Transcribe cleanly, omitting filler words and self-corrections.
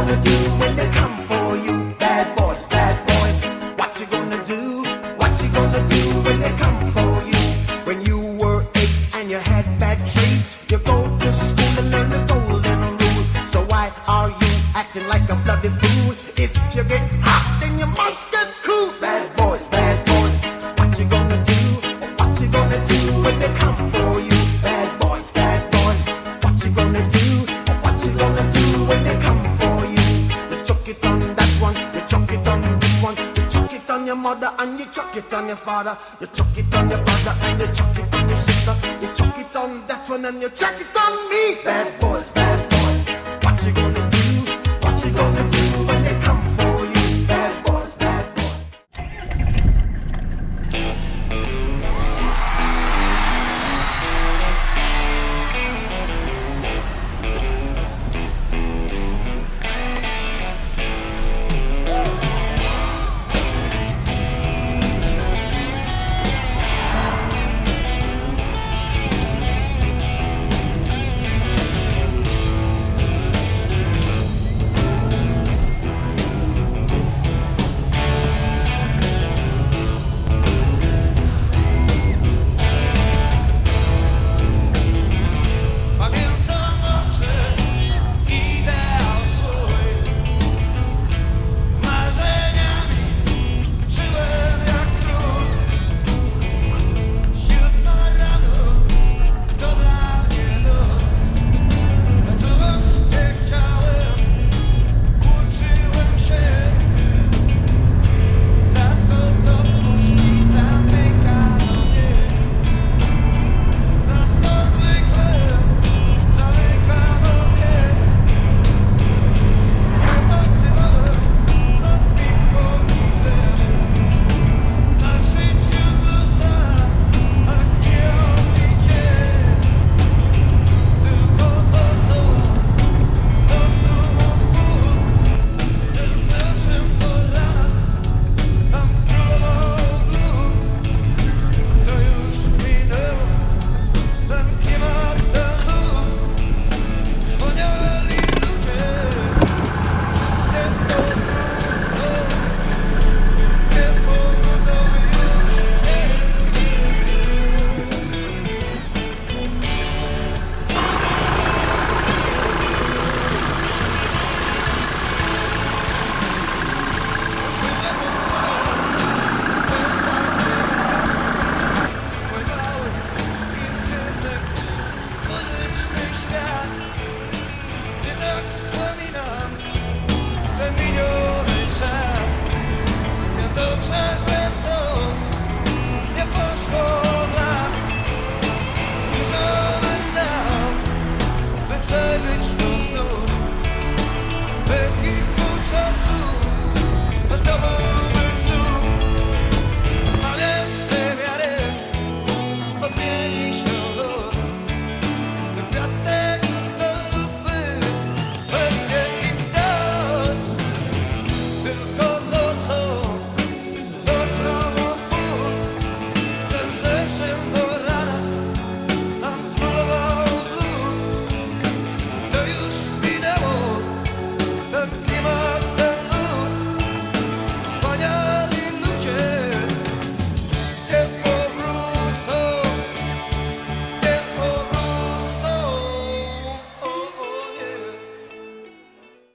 gonna do when they come for you? Bad boys, bad boys. What you gonna do? What you gonna do when they come for you? When you were 8 and you had bad traits, you go to school and learn the golden rule. So why are you acting like a bloody fool? If you get hot, then you must get cool. Bad boys, bad boys. What you gonna do? What you gonna do when they come for you? Bad boys, bad boys. What you gonna do? What you gonna do when they come for you? You chuck it on that one, you chuck it on this one, you chuck it on your mother and you chuck it on your father, you chuck it on your brother and you chuck it on your sister, you chuck it on that one and you chuck it on me. Bad boys.